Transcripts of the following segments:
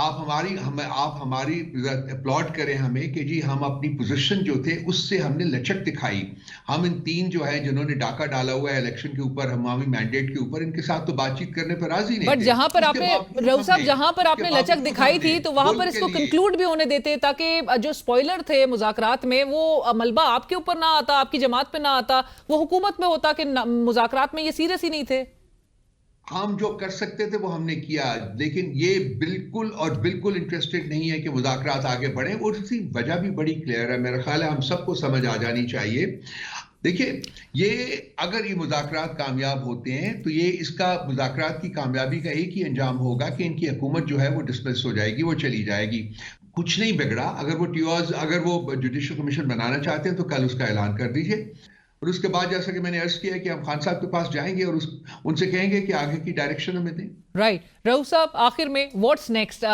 آپ ہماری اپلاڈ کریں ہمیں کہ جی ہم اپنی پوزیشن جو تھے اس سے ہم نے لچک دکھائی. ہم ان 3 جو ہے جنہوں نے ڈاکہ ڈالا ہوا ہے الیکشن کے اوپر، ہمامی مینڈیٹ کے اوپر، ان کے ساتھ تو بات چیت کرنے پر راضی نہیں تھے. بٹ جہاں پر آپ نے رؤوف صاحب جہاں پر آپ نے لچک دکھائی تھی تو وہاں پر اس کو کنکلوڈ بھی ہونے دیتے تاکہ جو سپوائلر تھے مذاکرات میں وہ ملبہ آپ کے اوپر نہ آتا، آپ کی جماعت پہ نہ آتا، وہ حکومت میں ہوتا کہ مذاکرات میں یہ سیریس ہی نہیں تھے. ہم جو کر سکتے تھے وہ ہم نے کیا، لیکن یہ بالکل انٹرسٹڈ نہیں ہے کہ مذاکرات آگے بڑھیں. اور اس کی وجہ بھی بڑی کلیئر ہے، میرا خیال ہے ہم سب کو سمجھ آ جانی چاہیے. دیکھیے اگر یہ مذاکرات کامیاب ہوتے ہیں تو یہ اس کا مذاکرات کی کامیابی کا ایک ہی انجام ہوگا کہ ان کی حکومت جو ہے وہ ڈسمس ہو جائے گی، وہ چلی جائے گی. کچھ نہیں بگڑا. اگر وہ جوڈیشل کمیشن بنانا چاہتے ہیں تو کل اس کا اعلان کر دیجئے، اور اس کے بعد جیسا کہ میں نے عرض کیا کہ ہم خان صاحب کے پاس جائیں گے اور ان سے کہیں گے کہ آگے کی ڈائریکشن ہمیں دیں. رائٹ. رؤوف صاحب آخر میں واٹس نیکسٹ؟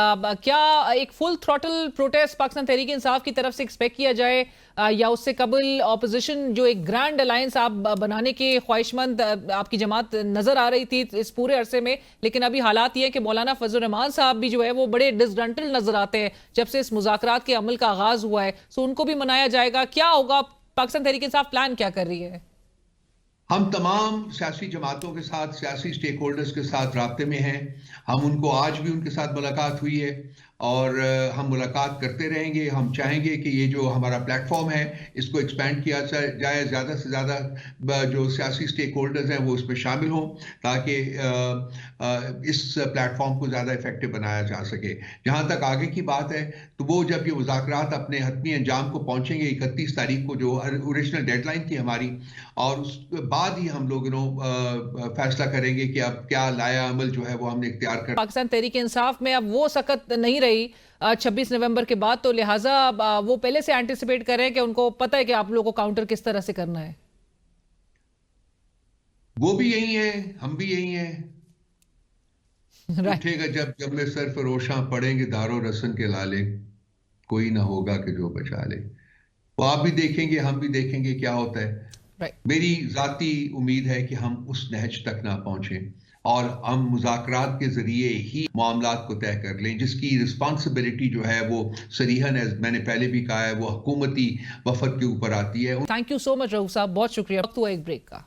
کیا ایک فل تھروٹل پروٹیسٹ پاکستان تحریک انصاف کی طرف سے ایکسپیکٹ کیا جائے یا اس سے قبل اپوزیشن جو ایک گرینڈ الائنس آپ بنانے کے خواہش مند آپ کی جماعت نظر آ رہی تھی اس پورے عرصے میں، لیکن ابھی حالات یہ ہے کہ مولانا فضل الرحمان صاحب بھی جو ہے وہ بڑے ڈسگرنٹل نظر آتے ہیں جب سے اس مذاکرات کے عمل کا آغاز ہوا ہے، سو ان کو بھی منایا جائے گا. کیا ہوگا؟ پاکستان تحریک انصاف پلان کیا کر رہی ہے؟ ہم تمام سیاسی جماعتوں کے ساتھ، سیاسی سٹیک ہولڈرز کے ساتھ رابطے میں ہیں. ہم ان کو آج بھی ان کے ساتھ ملاقات ہوئی ہے اور ہم ملاقات کرتے رہیں گے. ہم چاہیں گے کہ یہ جو ہمارا پلیٹ فارم ہے اس کو ایکسپینڈ کیا جائے، زیادہ سے زیادہ جو سیاسی سٹیک ہولڈرز ہیں وہ اس میں شامل ہوں تاکہ اس پلیٹ فارم کو زیادہ افیکٹو بنایا جا سکے. جہاں تک آگے کی بات ہے تو وہ جب یہ مذاکرات اپنے حتمی انجام کو پہنچیں گے 31 تاریخ کو جو اوریجنل ڈیڈ لائن تھی ہماری، اور اس بعد ہی ہم لوگ فیصلہ کریں گے کہ اب کیا لایا عمل جو ہے وہ ہم نے اختیار کر. پاکستان تحریک انصاف میں اب وہ سخت نہیں رہی 26 نومبر کے بعد، تو لہٰذا وہ پہلے سے اینٹیسپیٹ کریں کہ ان کو پتہ ہے کہ آپ لوگوں کو کاؤنٹر کس طرح سے کرنا ہے. وہ بھی یہی ہیں، ہم بھی یہی ہیں. اٹھے گا جب میں سر فروشاں پڑیں گے دارو رسن کے لالے، کوئی نہ ہوگا کہ جو بچا لے. وہ آپ بھی دیکھیں گے، ہم بھی دیکھیں گے کیا ہوتا ہے. میری ذاتی امید ہے کہ ہم اس نہج تک نہ پہنچیں اور ہم مذاکرات کے ذریعے ہی معاملات کو طے کر لیں، جس کی رسپانسبلٹی جو ہے وہ صریحاً میں نے پہلے بھی کہا ہے وہ حکومتی وفد کے اوپر آتی ہے. تھینک یو سو مچ رؤوف صاحب، بہت شکریہ. وقت ہوا ایک بریک کا.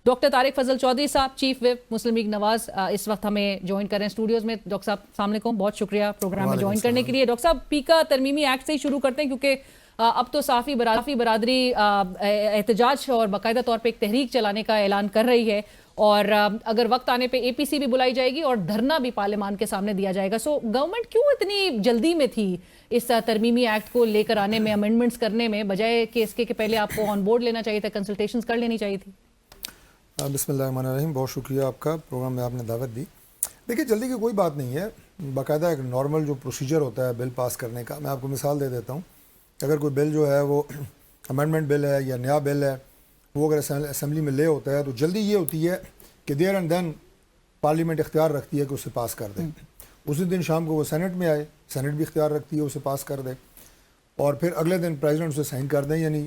ڈاکٹر طارق فضل چودھری صاحب، چیف وپ مسلم لیگ نواز، اس وقت ہمیں جوائن کر رہے ہیں اسٹوڈیوز میں. ڈاکٹر صاحب السلام علیکم، بہت شکریہ پروگرام میں جوائن کرنے کے لیے. ڈاکٹر صاحب پیکا ترمیمی ایکٹ سے ہی شروع کرتے ہیں کیونکہ اب تو صحافی برادری احتجاج اور باقاعدہ طور پہ ایک تحریک چلانے کا اعلان کر رہی ہے، اور اگر وقت آنے پہ APC بھی بلائی جائے گی اور دھرنا بھی پارلیمان کے سامنے دیا جائے گا. سو گورنمنٹ کیوں اتنی جلدی میں تھی اس ترمیمی ایکٹ کو لے کر آنے میں، امینڈمنٹس کرنے میں، بجائے کہ اس کے کہ پہلے آپ کو آن بورڈ لینا چاہیے تھا، کنسلٹیشنز کر لینی چاہیے تھی؟ بسم اللہ الرحمن الرحیم. بہت شکریہ آپ کا، پروگرام میں آپ نے دعوت دی. دیکھیے جلدی کی کوئی بات نہیں ہے، باقاعدہ ایک نارمل جو پروسیجر ہوتا ہے بل پاس کرنے کا. میں آپ کو مثال دے دیتا ہوں. اگر کوئی بل جو ہے وہ امینڈمنٹ بل ہے یا نیا بل ہے، وہ اگر اسمبلی میں لے ہوتا ہے تو جلدی یہ ہوتی ہے کہ دیر اینڈ دین پارلیمنٹ اختیار رکھتی ہے کہ اسے پاس کر دے. اسی دن شام کو وہ سینٹ میں آئے، سینٹ بھی اختیار رکھتی ہے اسے پاس کر دے، اور پھر اگلے دن پریزیڈنٹ اسے سائن کر دیں. یعنی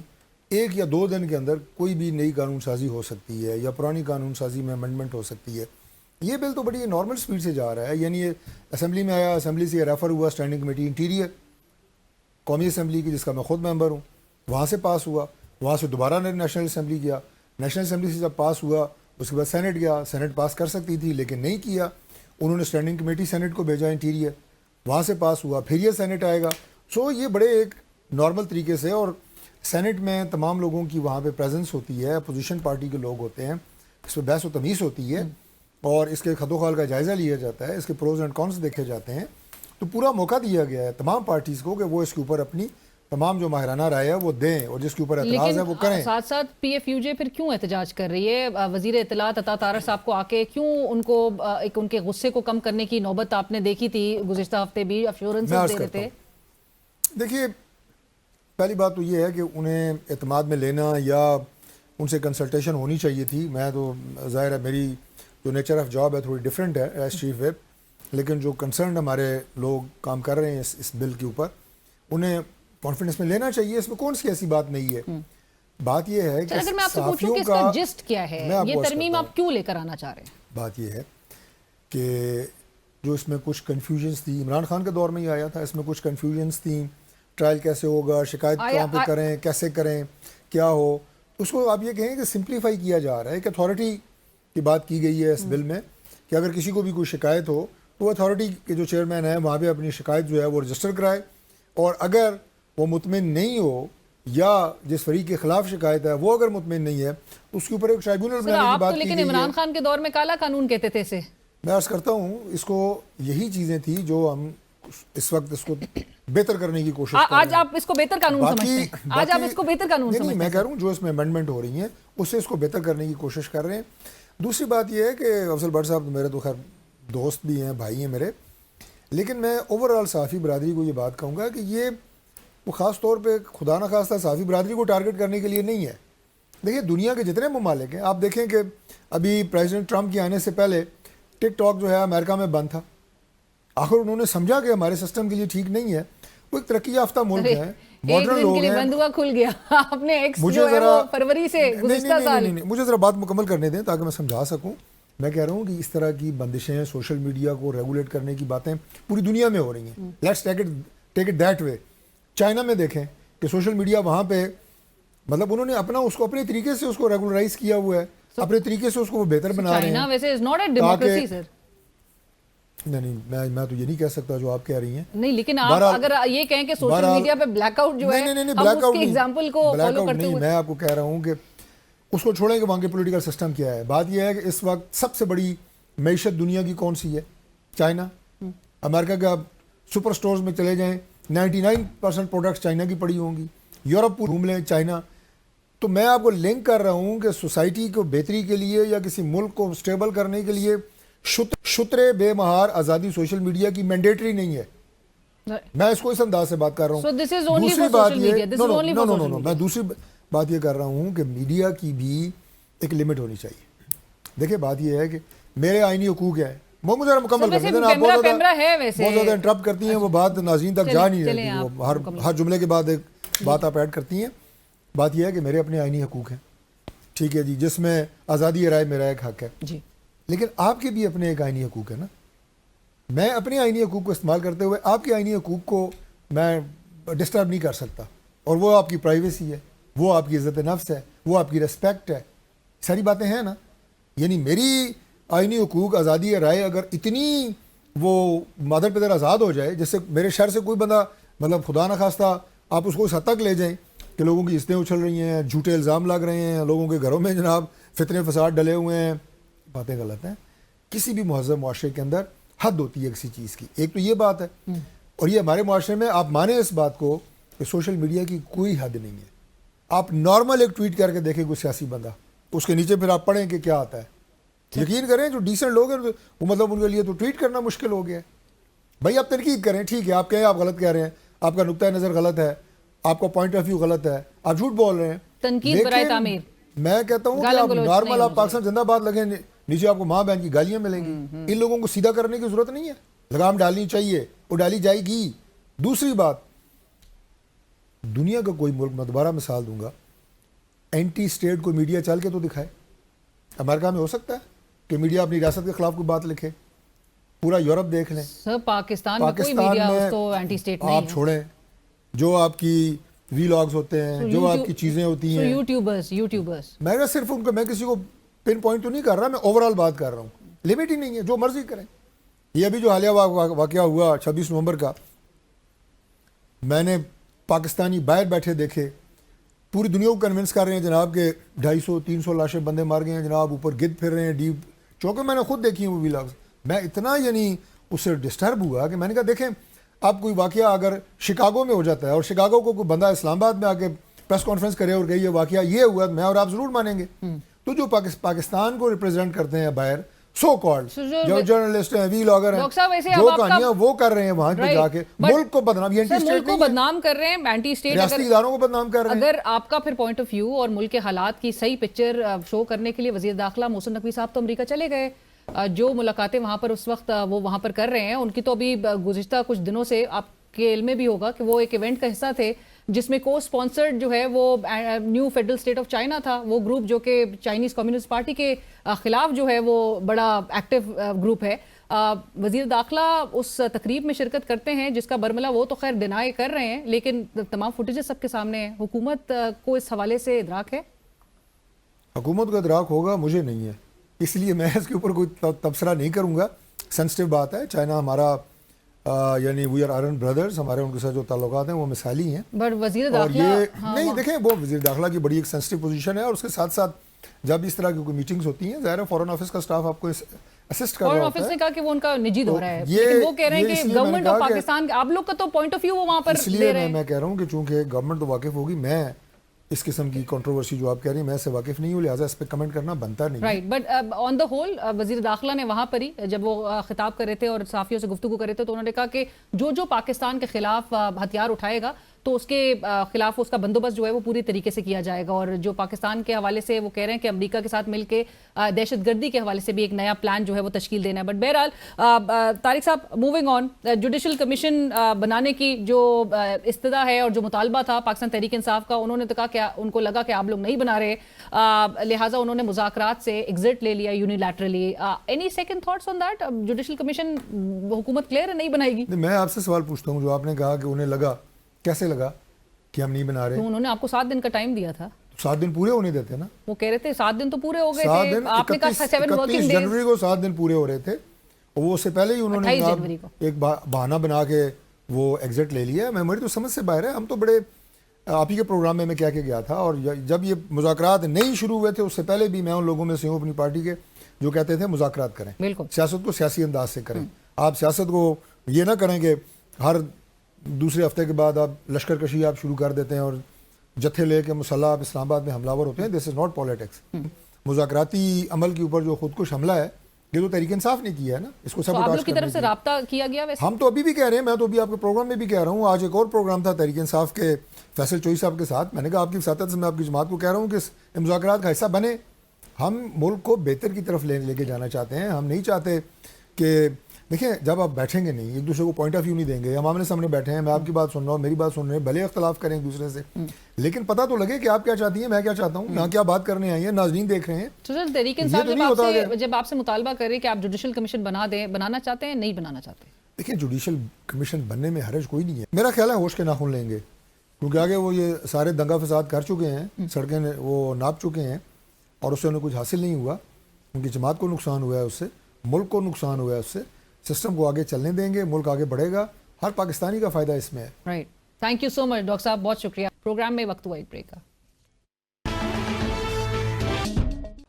1 یا 2 دن کے اندر کوئی بھی نئی قانون سازی ہو سکتی ہے یا پرانی قانون سازی میں امینڈمنٹ ہو سکتی ہے. یہ بل تو بڑی نارمل سپیڈ سے جا رہا ہے. یعنی یہ اسمبلی میں آیا، اسمبلی سے ریفر ہوا اسٹینڈنگ کمیٹی انٹیریئر قومی اسمبلی کی، جس کا میں خود ممبر ہوں، وہاں سے پاس ہوا، وہاں سے دوبارہ نیشنل اسمبلی گیا، نیشنل اسمبلی سے جب پاس ہوا اس کے بعد سینٹ گیا. سینٹ پاس کر سکتی تھی لیکن نہیں کیا، انہوں نے اسٹینڈنگ کمیٹی سینٹ کو بھیجا انٹیریئر، وہاں سے پاس ہوا، پھر یہ سینٹ آئے گا. سو یہ بڑے ایک نارمل طریقے سے، اور سینٹ میں تمام لوگوں کی وہاں پہ پریزنس ہوتی ہے، اپوزیشن پارٹی کے لوگ ہوتے ہیں، اس پہ بحث و تمیز ہوتی ہے اور اس کے خد و خال کا جائزہ لیا جاتا ہے، اس کے پروز اینڈ کونس دیکھے جاتے ہیں. تو پورا موقع دیا گیا ہے تمام پارٹیز کو کہ وہ اس کے اوپر اپنی تمام جو ماہرانہ رائے ہے وہ دیں، اور جس کے اوپر اعتراض ہے وہ کریں. لیکن ساتھ ساتھ PFUJ پھر کیوں احتجاج کر رہی ہے؟ وزیر اطلاعات عطا طارق صاحب کو آ کے کیوں ان کو ایک ان کے غصے کو کم کرنے کی نوبت آپ نے دیکھی تھی؟ گزشتہ ہفتے بھی افشورنس دے رہے تھے. دیکھیے پہلی بات تو یہ ہے کہ انہیں اعتماد میں لینا یا ان سے کنسلٹیشن ہونی چاہیے تھی. میں تو ظاہر ہے میری جو نیچر آف جاب ہے تھوڑی ڈفرینٹ ہے ایز چیف وپ، لیکن جو کنسرنڈ ہمارے لوگ کام کر رہے ہیں اس بل کے اوپر، انہیں کانفیڈنس میں لینا چاہیے. اس میں کون سی ایسی بات نہیں ہے. بات یہ ہے کہ اگر میں آپ سے پوچھوں کہ اس کا جسٹ کیا ہے، یہ ترمیم آپ کیوں لے کر آنا چاہ رہے ہیں؟ بات یہ ہے کہ جو اس میں کچھ کنفیوژنس تھی، عمران خان کے دور میں ہی آیا تھا، اس میں کچھ کنفیوژنس تھیں، ٹرائل کیسے ہوگا، شکایت کہاں پہ کریں، کیسے کریں، کیا ہو، اس کو آپ یہ کہیں کہ سمپلیفائی کیا جا رہا ہے. ایک اتھارٹی کی بات کی گئی ہے اس بل میں کہ اگر کسی کو بھی کوئی شکایت ہو تو وہ اتھارٹی کے جو چیئرمین ہیں وہاں پہ اپنی شکایت جو ہے وہ رجسٹر کرائے، اور اگر وہ مطمئن نہیں ہو یا جس فریق کے خلاف شکایت ہے وہ اگر مطمئن نہیں ہے اس کے اوپر ایک ٹرائیبیونل بنانے کی بات کی گئی ہے. لیکن عمران خان کے دور میں کالا قانون کہتے تھے اسے. میں عرض کرتا ہوں اس کو یہی چیزیں تھیں جو ہم اس وقت اس کو بہتر کرنے کی کوشش کر رہے ہیں. آج آپ اس کو بہتر قانون سمجھتے ہیں؟ آج آپ اس کو بہتر قانون سمجھتے ہیں؟ میں کہہ رہا ہوں جو اس میں امینڈمنٹ ہو رہی ہیں اس سے اس کو بہتر کرنے کی کوشش کر رہے ہیں. دوسری بات یہ ہے کہ افضل بٹ صاحب میرے تو خیر دوست بھی ہیں، بھائی ہیں میرے، لیکن میں اوور آل صحافی برادری کو یہ بات کہوں گا کہ یہ وہ خاص طور پہ خدا نہ خواستہ صحافی برادری کو ٹارگٹ کرنے کے لیے نہیں ہے. دیکھیے دنیا کے جتنے ممالک ہیں، آپ دیکھیں کہ ابھی پریزیڈنٹ ٹرمپ کے آنے سے پہلے ٹک ٹاک جو ہے امریکہ میں بند تھا. آخر انہوں نے سمجھا کہ ہمارے سسٹم کے لیے ٹھیک نہیں ہے. وہ ایک ترقی یافتہ ملک ہے، ماڈرن لوگ ہیں. بند ہوا کھل گیا آپ نے ایکس جو ہے وہ فروری سے گزشتہ سال. مجھے ذرا بات مکمل کرنے دیں تاکہ میں سمجھا سکوں. میں کہہ رہا ہوں کہ اس طرح کی بندشیں سوشل میڈیا کو ریگولیٹ کرنے کی باتیں پوری دنیا میں ہو رہی ہیں. Let's take it that way. China میں دیکھیں کہ سوشل میڈیا وہاں پہ مطلب انہوں نے اپنا اس کو اپنے طریقے سے اس کو ریگولرائز کیا ہوا ہے، اپنے طریقے سے اس کو وہ بہتر بنا رہے ہیں. چائنا ویسے از ناٹ اے ڈیموکریسی سر. نہیں میں تو یہ نہیں کہہ سکتا جو آپ کہہ رہی ہیں. نہیں لیکن آپ اگر یہ کہیں کہ سوشل میڈیا پہ بلیک آؤٹ جو ہے ہم اس کے ایگزامپل کو فالو کرتے ہوئے، میں آپ کو کہہ رہا ہوں کہ اس کو چھوڑیں کہ وہاں کے پولیٹیکل سسٹم کیا ہے. بات یہ ہے کہ اس وقت سب سے بڑی معیشت دنیا کی کون سی ہے؟ چائنا. امریکہ کے آپ سپر سٹورز میں چلے جائیں 99% پروڈکٹس چائنا کی پڑی ہوں گی. یورپ کو گھوم لیں چائنا. تو میں آپ کو لنک کر رہا ہوں کہ سوسائٹی کو بہتری کے لیے یا کسی ملک کو سٹیبل کرنے کے لیے شترے بے مہار آزادی سوشل میڈیا کی مینڈیٹری نہیں ہے. میں اس کو اس انداز سے بات کر رہا ہوں. دوسری بات یہ میں دوسری بات یہ کر رہا ہوں کہ میڈیا کی بھی ایک لمٹ ہونی چاہیے. دیکھیں بات یہ ہے کہ میرے آئینی حقوق ہیں، وہ مجھے مکمل کرنے دیں. آپ بہت زیادہ انٹرپٹ کرتی ہیں، وہ بات ناظرین تک جا نہیں رہتی، ہر جملے کے بعد ایک بات آپ ایڈ کرتی ہیں. بات یہ ہے کہ میرے اپنے آئینی حقوق ہیں، ٹھیک ہے جی، جس میں آزادی رائے میرا ایک حق ہے جی، لیکن آپ کے بھی اپنے ایک آئینی حقوق ہے نا. میں اپنے آئینی حقوق کو استعمال کرتے ہوئے آپ کے آئینی حقوق کو میں ڈسٹرب نہیں کر سکتا. اور وہ آپ کی پرائیویسی ہے، وہ آپ کی عزت نفس ہے، وہ آپ کی ریسپیکٹ ہے. ساری باتیں ہیں نا. یعنی میری آئینی حقوق آزادی رائے اگر اتنی وہ مادر پدر آزاد ہو جائے جس سے میرے شہر سے کوئی بندہ مطلب خدا نہ خواستہ آپ اس کو اس حد تک لے جائیں کہ لوگوں کی عزتیں اچھل رہی ہیں، جھوٹے الزام لگ رہے ہیں، لوگوں کے گھروں میں جناب فتنے فساد ڈلے ہوئے ہیں، باتیں غلط ہیں. کسی بھی مہذب معاشرے کے اندر حد ہوتی ہے کسی چیز کی. ایک تو یہ بات ہے، اور یہ ہمارے معاشرے میں آپ مانیں اس بات کو کہ سوشل میڈیا کی کوئی حد نہیں ہے. آپ نارمل ایک ٹویٹ کر کے دیکھیں کوئی سیاسی بندہ، اس کے نیچے پھر آپ پڑھیں کہ کیا آتا ہے. یقین کریں جو ڈیسنٹ لوگ ہیں وہ مطلب ان کے لیے تو ٹویٹ کرنا مشکل ہو گیا ہے. بھائی آپ تنقید کریں، ٹھیک ہے، آپ کہیں آپ غلط کہہ رہے ہیں، آپ کا نقطۂ نظر غلط ہے، آپ کا پوائنٹ آف ویو غلط ہے، آپ جھوٹ بول رہے ہیں، تنقید برائے تعمیر. میں کہتا ہوں کہ آپ نارمل آپ پاکستان زندہ باد لگیں، نیچے آپ کو ماں بہن کی گالیاں ملیں گی. ان لوگوں کو سیدھا کرنے کی ضرورت نہیں ہے، لگام ڈالنی چاہیے، وہ ڈالی جائے گی. دوسری بات، دنیا کا کوئی ملک، میں دوبارہ مثال دوں گا، اینٹی اسٹیٹ کو میڈیا چل کے تو دکھائے. امریکہ میں ہو سکتا ہے کہ میڈیا اپنی ریاست کے خلاف کوئی بات لکھے. پورا یورپ دیکھ لیں، پاکستان میں کوئی میڈیا اس تو اینٹی اسٹیٹ نہیں ہے. آپ چھوڑیں جو آپ کی وی لاگز ہوتے ہیں، جو آپ کی چیزیں ہوتی ہیں، یوٹیوبرز، میں صرف ان کو، میں کسی کو پن پوائنٹ تو نہیں کر رہا، میں اوور آل بات کر رہا ہوں. لمٹ ہی نہیں ہے، جو مرضی کریں. یہ ابھی جو حالیہ واقعہ ہوا 26 نومبر کا، میں نے پاکستانی باہر بیٹھے دیکھے پوری دنیا کو کنونس کر رہے ہیں جناب کہ 250-300 لاشیں بندے مار گئے ہیں جناب، اوپر گد پھر رہے ہیں ڈیپ. چونکہ میں نے خود دیکھی ہیں وہ وی لاگز. میں اتنا یعنی اس سے ڈسٹرب ہوا کہ میں نے کہا دیکھیں آپ کوئی واقعہ اگر شکاگو میں ہو جاتا ہے اور شکاگو کو کوئی بندہ اسلام آباد میں آ کے پریس کانفرنس کرے اور کہ یہ واقعہ یہ ہوا، میں اور آپ ضرور مانیں گے. تو جو پاکستان کو ریپرزینٹ کرتے ہیں باہر، سو کالڈ جو جرنلسٹ ہیں، وی لاگر ہیں، جو کہانیاں وہ کر رہے ہیں وہاں پہ جا کے ملک کو بدنام، یہ ملک کو بدنام کر رہے ہیں، اینٹی اسٹیٹ ریاستی اداروں کو بدنام کر رہے ہیں. اگر آپ کا پھر پوائنٹ آف ویو اور ملک کے حالات کی صحیح پکچر شو کرنے کے لیے وزیر داخلہ محسن نقوی صاحب تو امریکہ چلے گئے. جو ملاقاتیں وہاں پر اس وقت وہ وہاں پر کر رہے ہیں، ان کی تو ابھی گزشتہ کچھ دنوں سے آپ کے علم میں بھی ہوگا کہ وہ ایک ایونٹ کا حصہ تھے جس میں کو اسپانسرڈ جو ہے وہ new federal state of China تھا، وہ گروپ جو کہ چائنیز کمیونسٹ پارٹی کے خلاف جو ہے وہ بڑا ایکٹیو گروپ ہے. وزیر داخلہ اس تقریب میں شرکت کرتے ہیں جس کا برملا وہ تو خیر ڈینائی کر رہے ہیں، لیکن تمام فوٹیجز سب کے سامنے ہیں. حکومت کو اس حوالے سے ادراک ہے؟ حکومت کو ادراک ہوگا، مجھے نہیں ہے، اس لیے میں اس کے اوپر کوئی تبصرہ نہیں کروں گا. سینسٹیو بات ہے. چائنا ہمارا یعنی وی آر آئرن بردرز، ہمارے ان کے ساتھ جو تعلقات ہیں وہ مثالی ہیں. وزیر اور داخلہ یہ نہیں دیکھیں، وہ وزیر داخلہ کی بڑی ایک سینسٹیو پوزیشن ہے، اور اس کے ساتھ ساتھ جب اس طرح کی کوئی میٹنگز ہوتی ہیں، ظاہر ہے فورن آفس کا سٹاف آپ کو اسسٹ کر رہا ہوتا ہے. فورن آفس نے کہا کہ وہ ان کا نجی دورہ ہے، لیکن وہ کہہ رہے ہیں کہ گورنمنٹ آف پاکستان، آپ لوگ کا تو پوائنٹ آف ویو وہاں پر اس لیے میں کہہ رہا ہوں کہ چونکہ گورنمنٹ تو واقف ہوگی، میں اس قسم کی کنٹروورسی جو آپ کہہ رہی ہیں میں اس سے واقف نہیں ہوں، لہٰذا اس پہ کمنٹ کرنا بنتا نہیں. Right, but on the whole وزیر داخلہ نے وہاں پر ہی جب وہ خطاب کر رہے تھے اور صحافیوں سے گفتگو کر رہے تھے تو انہوں نے کہا کہ جو پاکستان کے خلاف ہتھیار اٹھائے گا تو اس کے خلاف اس کا بندوبست جو ہے وہ پوری طریقے سے کیا جائے گا. اور جو پاکستان کے حوالے سے وہ کہہ رہے ہیں کہ امریکہ کے ساتھ مل کے دہشت گردی کے حوالے سے بھی ایک نیا پلان جو ہے وہ تشکیل دینا ہے. بٹ بہرحال طارق صاحب، موونگ آن، جوڈیشل کمیشن بنانے کی جو استدعا ہے اور جو مطالبہ تھا پاکستان تحریک انصاف کا، انہوں نے تو کہا کہ ان کو لگا کہ آپ لوگ نہیں بنا رہے، لہٰذا انہوں نے مذاکرات سے ایگزٹ لے لیا unilaterally. Any second thoughts on that? Judicial commission حکومت کلیئر ہے نہیں بنائے گی؟ میں آپ سے سوال پوچھتا ہوں، جو آپ نے کہا کہ انہیں لگا، کیسے لگا کہ ہم نہیں بنا رہے؟ انہوں نے آپ کو 7 دن کا ٹائم دیا تھا. 7 دن پورے ہونے دیتے نا. وہ کہہ رہے تھے 7 دن تو پورے ہو گئے تھے، آپ نے کہا 7 ورکنگ 31 جنوری کو 7 دن پورے ہو رہے تھے، اور وہ اس سے پہلے ہی انہوں نے ایک بہانہ بنا کے وہ ایگزٹ لے لیا. میں میری تو سمجھ سے باہر ہے. ہم تو بڑے آپ ہی کے پروگرام میں کیا کہ گیا تھا، اور جب یہ مذاکرات نہیں شروع ہوئے تھے اس سے پہلے بھی میں ان لوگوں میں سے ہوں اپنی پارٹی کے جو کہتے تھے مذاکرات کریں، سیاست کو سیاسی انداز سے کریں. آپ سیاست کو یہ نہ کریں کہ ہر دوسرے ہفتے کے بعد آپ لشکر کشی آپ شروع کر دیتے ہیں اور جتھے لے کے مسلح آپ اسلام آباد میں حملہ ور ہوتے ہیں. دس از ناٹ پالیٹکس. مذاکراتی عمل کے اوپر جو خودکش حملہ ہے یہ تو تحریک انصاف نے کیا ہے نا. اس کو آپ لوگ کی طرف سے رابطہ کیا گیا؟ ویسے ہم تو ابھی بھی کہہ رہے ہیں، میں تو ابھی آپ کے پروگرام میں بھی کہہ رہا ہوں. آج ایک اور پروگرام تھا تحریک انصاف کے فیصل چوئی صاحب کے ساتھ. میں نے کہا آپ کی وساطت سے میں آپ کی جماعت کو کہہ رہا ہوں کہ اس مذاکرات کا حصہ بنے. ہم ملک کو بہتر کی طرف لے کے جانا چاہتے ہیں. ہم نہیں چاہتے کہ دیکھیں جب آپ بیٹھیں گے نہیں، ایک دوسرے کو پوائنٹ آف ویو نہیں دیں گے، ہم آمنے سامنے بیٹھے ہیں، میں آپ کی بات سن رہا ہوں، میری بات سن رہے ہیں، بھلے اختلاف کریں ایک دوسرے سے، لیکن پتہ تو لگے کہ آپ کیا چاہتی ہیں، میں کیا چاہتا ہوں، یہاں کیا بات کرنے آئی ہیں، ناظرین دیکھ رہے ہیں. تحریک انصاف جب آپ سے مطالبہ کر رہے کہ آپ جوڈیشل کمیشن بنانا چاہتے ہیں، نہیں بنانا چاہتے؟ دیکھیں جوڈیشل کمیشن بننے میں حرج کوئی نہیں ہے. میرا خیال ہے ہوش کے ناخن لیں گے، کیونکہ آگے وہ یہ سارے دنگا فساد کر چکے ہیں، سڑکیں وہ ناپ چکے ہیں، اور اس سے انہیں کچھ حاصل نہیں ہوا. ان کی جماعت کو نقصان ہوا ہے، اس سے ملک کو نقصان ہوا ہے، اس سے سسٹم کو آگے چلنے دیں گے، ملک آگے بڑھے گا، ہر پاکستانی کا فائدہ اس میں ہے. Right, thank you so much doctor صاحب، بہت شکریہ. پروگرام میں وقت ہوا ایک بریک کا.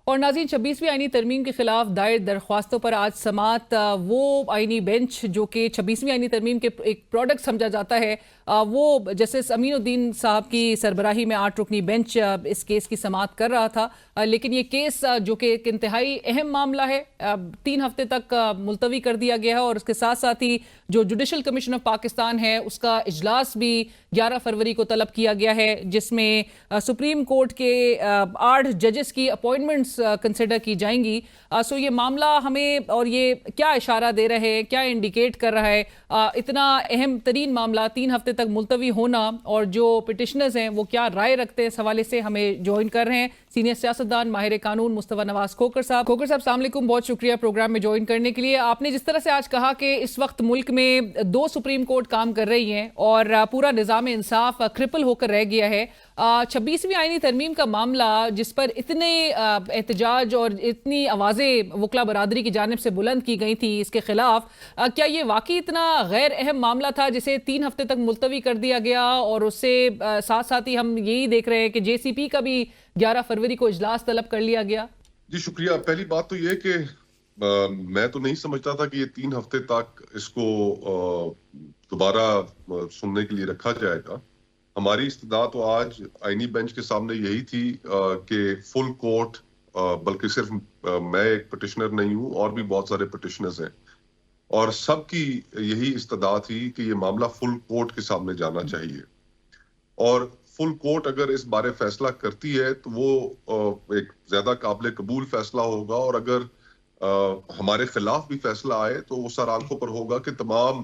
اور ناظرین، 26ویں آئینی ترمیم کے خلاف دائر درخواستوں پر آج سماعت. وہ آئینی بینچ جو کہ 26ویں آئینی ترمیم کے ایک پروڈکٹ سمجھا جاتا ہے، وہ جسٹس امین الدین صاحب کی سربراہی میں 8 رکنی بینچ اس کیس کی سماعت کر رہا تھا. لیکن یہ کیس جو کہ ایک انتہائی اہم معاملہ ہے، 3 ہفتے تک ملتوی کر دیا گیا ہے، اور اس کے ساتھ ساتھ ہی جو جوڈیشل کمیشن آف پاکستان ہے اس کا اجلاس بھی 11 فروری کو طلب کیا گیا ہے، جس میں سپریم کورٹ کے 8 ججز کی اپوائنٹمنٹس کنسیڈر کی جائیں گی. سو یہ معاملہ ہمیں اور یہ کیا اشارہ دے رہے ہیں، کیا انڈیکیٹ کر رہا ہے، اتنا اہم ترین معاملہ 3 ہفتے تک ملتوی ہونا، اور جو پٹیشنرز ہیں وہ کیا رائے رکھتے ہیں اس حوالے سے ہمیں جوائن کر رہے ہیں سینئر سیاستدان ماہر قانون مصطفیٰ نواز کھوکھر صاحب. کھوکھر صاحب السلام علیکم، بہت شکریہ پروگرام میں جوائن کرنے کے لیے. آپ نے جس طرح سے آج کہا کہ اس وقت ملک میں 2 سپریم کورٹ کام کر رہی ہیں اور پورا نظام انصاف کرپل ہو کر رہ گیا ہے، 26ویں آئینی ترمیم کا معاملہ جس پر اتنے احتجاج اور اتنی آوازیں وکلا برادری کی جانب سے بلند کی گئی تھی اس کے خلاف، کیا یہ واقعی اتنا غیر اہم معاملہ تھا جسے 3 ہفتے تک ملتوی کر دیا گیا؟ اور اس سے ساتھ ساتھ ہی ہم یہی دیکھ رہے ہیں کہ جے سی پی کا بھی 11 فروری کو اجلاس طلب کر لیا گیا. جی شکریہ. پہلی بات تو یہ کہ میں تو نہیں سمجھتا تھا کہ یہ 3 ہفتے تک اس کو دوبارہ سننے کے لیے رکھا جائے گا. ہماری استدعا تو آج آئینی بینچ کے سامنے یہی تھی کہ فل کورٹ، بلکہ صرف میں ایک پٹیشنر نہیں ہوں، اور بھی بہت سارے پٹیشنرز ہیں، اور سب کی یہی استدعا تھی کہ یہ معاملہ فل کورٹ کے سامنے جانا چاہیے. اور فل کورٹ اگر اس بارے فیصلہ کرتی ہے تو وہ ایک زیادہ قابل قبول فیصلہ ہوگا، اور اگر ہمارے خلاف بھی فیصلہ آئے تو وہ سر آنکھوں پر ہوگا کہ تمام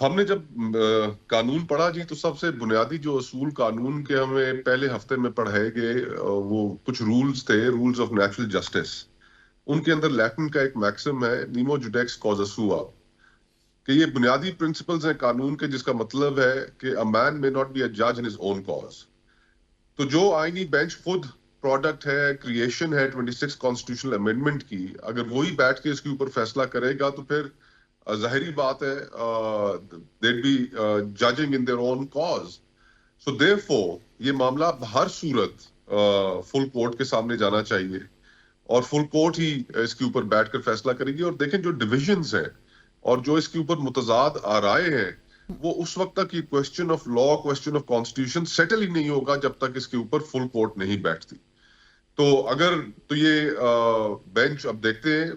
ہم نے جب قانون پڑھا جی تو سب سے بنیادی جو اصول قانون کے ہمیں پہلے ہفتے میں پڑھائے گئے وہ کچھ رولز تھے، رولز آف نیچرل جسٹس. ان کے اندر لیٹن کا ایک میکسم ہے نیمو جوڈیکس کازا سوا، کہ یہ بنیادی پرنسپلز ہیں قانون کے، جس کا مطلب ہے کہ a man may not be a judge in his own cause. تو جو آئینی بینچ خود پروڈکٹ ہے، کریشن ہے 26 کانسٹیٹیوشنل امینڈمنٹ کی، اگر وہی بیٹھ کے اس کے اوپر فیصلہ کرے گا تو پھر ظاہری بات ہے they'd be judging in their own cause. So therefore یہ معاملہ ہر صورت فل کورٹ کے سامنے جانا چاہیے اور فل کورٹ ہی اس کے اوپر بیٹھ کر فیصلہ کرے گی. اور دیکھیں جو ڈویژنز ہیں اور جو اس کے اوپر متضاد آرائے ہیں، وہ اس وقت تک یہ question of law, question of constitution settle ہی نہیں ہوگا جب تک اس کے اوپر فل کورٹ نہیں بیٹھتی. تو اگر تو یہ بینچ اب دیکھتے ہیں،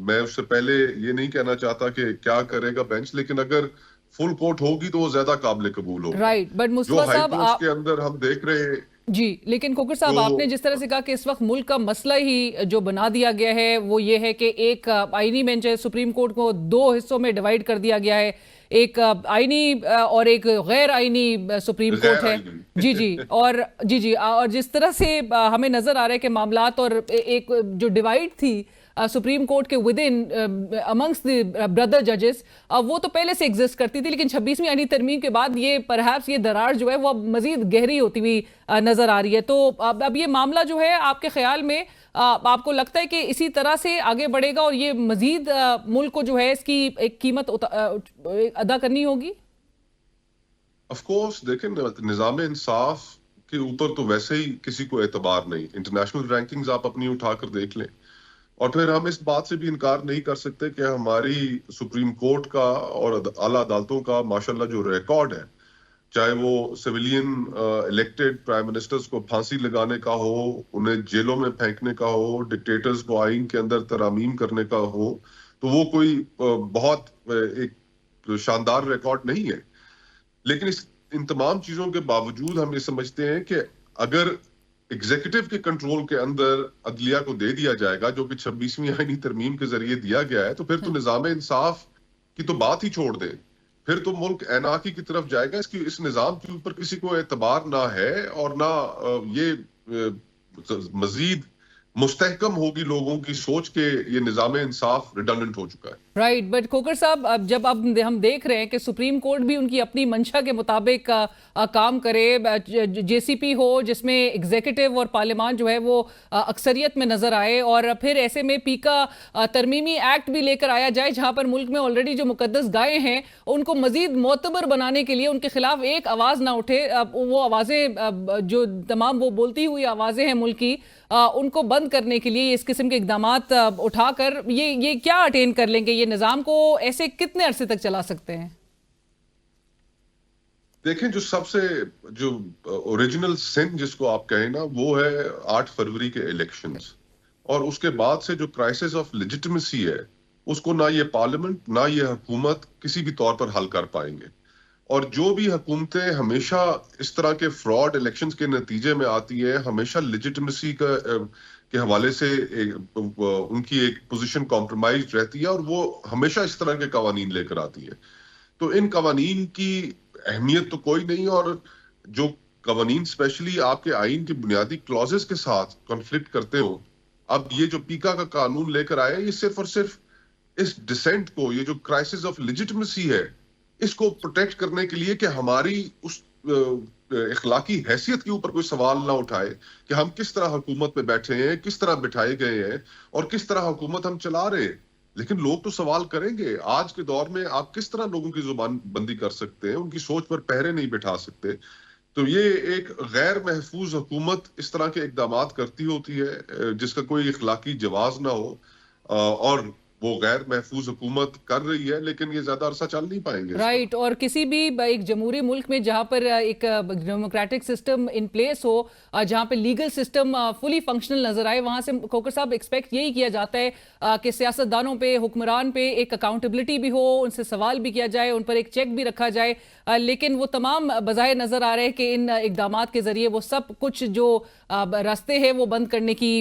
میں اس سے پہلے یہ نہیں کہنا چاہتا کہ کیا کرے گا بینچ، لیکن اگر فل کورٹ ہوگی تو وہ زیادہ قابل قبول ہوگی. رائٹ، بٹ جو مصطفیٰ ہائی صاحب کورٹس کے اندر ہم دیکھ رہے ہیں جی، لیکن کھوکھر صاحب آپ نے جس طرح سے کہا کہ اس وقت ملک کا مسئلہ ہی جو بنا دیا گیا ہے وہ یہ ہے کہ ایک آئینی بینچ ہے، سپریم کورٹ کو دو حصوں میں ڈیوائیڈ کر دیا گیا ہے، ایک آئینی اور ایک غیر آئینی سپریم کورٹ ہے. جی اور جس طرح سے ہمیں نظر آ رہا ہے کہ معاملات اور ایک جو ڈیوائیڈ تھی سپریم کورٹ کے with in amongst the brother ججز، وہ تو پہلے سے ایگزسٹ کرتی تھی، لیکن 26ویں آئینی ترمیم کے بعد یہ پرہیپس یہ دراڑ جو ہے وہ اب مزید گہری ہوتی ہوئی نظر آ رہی ہے. تو اب یہ معاملہ جو ہے آپ کے خیال میں آپ کو لگتا ہے کہ اسی طرح سے آگے بڑھے گا اور یہ مزید ملک کو جو ہے اس کی ایک قیمت ادا کرنی ہوگی؟ آف کورس دیکھیں نظام انصاف کے اوپر تو ویسے ہی کسی کو اعتبار نہیں. انٹرنیشنل رینکنگز آپ اپنی اٹھا کر دیکھ لیں، اور پھر ہم اس بات سے بھی انکار نہیں کر سکتے کہ ہماری سپریم کورٹ کا اور اعلیٰ عدالتوں کا ماشاءاللہ جو ریکارڈ ہے، چاہے وہ سویلین الیکٹڈ پرائم منسٹرز کو پھانسی لگانے کا ہو، انہیں جیلوں میں پھینکنے کا ہو، ڈکٹیٹرز کو آئین کے اندر ترامیم کرنے کا ہو، تو وہ کوئی بہت ایک شاندار ریکارڈ نہیں ہے. لیکن ان تمام چیزوں کے باوجود ہم یہ سمجھتے ہیں کہ اگر ایگزیکٹو کے کنٹرول کے اندر عدلیہ کو دے دیا جائے گا، جو کہ 26ویں آئینی ترمیم کے ذریعے دیا گیا ہے، تو پھر تو نظام انصاف کی تو بات ہی چھوڑ دیں، پھر تو ملک اینارکی کی طرف جائے گا. اس نظام کے اوپر کسی کو اعتبار نہ ہے اور نہ یہ مزید مستحکم ہوگی لوگوں کی سوچ کہ یہ نظام انصاف ریڈنڈنٹ ہو چکا ہے. رائٹ، بٹ کھوکھر صاحب اب ہم دیکھ رہے ہیں کہ سپریم کورٹ بھی ان کی اپنی منشا کے مطابق کام کرے، جے سی پی ہو جس میں ایگزیکٹو اور پارلیمان جو ہے وہ اکثریت میں نظر آئے، اور پھر ایسے میں پیکا ترمیمی ایکٹ بھی لے کر آیا جائے جہاں پر ملک میں آلریڈی جو مقدس گائے ہیں ان کو مزید معتبر بنانے کے لیے ان کے خلاف ایک آواز نہ اٹھے، وہ آوازیں جو تمام وہ بولتی ہوئی آوازیں ہیں ملک کی، ان کو بند کرنے کے لیے اس قسم کے اقدامات اٹھا کر یہ کیا اٹین کر لیں گے؟ یہ نظام کو ایسے کتنے عرصے تک چلا سکتے ہیں؟ دیکھیں جو سب سے جو اوریجنل سن جس کو آپ کہیں نا، وہ ہے 8 فروری کے الیکشنز، اور اس کے بعد سے جو کرائسس آف لیجٹمیسی ہے اس کو نہ یہ پارلیمنٹ نہ یہ حکومت کسی بھی طور پر حل کر پائیں گے. اور جو بھی حکومتیں ہمیشہ اس طرح کے فراڈ الیکشنز کے نتیجے میں آتی ہیں، ہمیشہ لیجٹمیسی کے حوالے سے ان کی ایک پوزیشن کمپرومائز رہتی ہے، اور وہ ہمیشہ اس طرح کے قوانین لے کر آتی ہے. تو ان قوانین کی اہمیت تو کوئی نہیں، اور جو قوانین اسپیشلی آپ کے آئین کے بنیادی کلازز کے ساتھ کنفلکٹ کرتے ہو، اب یہ جو پیکا کا قانون لے کر آئے، یہ صرف اور صرف اس ڈسینٹ کو، یہ جو کرائسس آف لیجٹمیسی ہے، اس کو پروٹیکٹ کرنے کے لیے کہ ہماری اس اخلاقی حیثیت کے اوپر کوئی سوال نہ اٹھائے کہ ہم کس طرح حکومت میں بیٹھے ہیں، کس طرح بٹھائے گئے ہیں اور کس طرح حکومت ہم چلا رہے ہیں. لیکن لوگ تو سوال کریں گے. آج کے دور میں آپ کس طرح لوگوں کی زبان بندی کر سکتے ہیں، ان کی سوچ پر پہرے نہیں بٹھا سکتے. تو یہ ایک غیر محفوظ حکومت اس طرح کے اقدامات کرتی ہوتی ہے جس کا کوئی اخلاقی جواز نہ ہو، اور وہ غیر محفوظ حکومت کر رہی ہے، لیکن یہ زیادہ عرصہ چل نہیں پائیں گے. رائٹ، اور کسی بھی ایک جمہوری ملک میں جہاں پر ایک ڈیموکریٹک سسٹم ان پلیس ہو، جہاں پہ لیگل سسٹم فلی فنکشنل نظر آئے، وہاں سے کھوکھر صاحب ایکسپیکٹ یہی کیا جاتا ہے کہ سیاستدانوں پہ، حکمران پہ ایک اکاؤنٹیبلٹی بھی ہو، ان سے سوال بھی کیا جائے، ان پر ایک چیک بھی رکھا جائے. لیکن وہ تمام بظاہر نظر آ رہے ہیں کہ ان اقدامات کے ذریعے وہ سب کچھ جو راستے ہیں وہ بند کرنے کی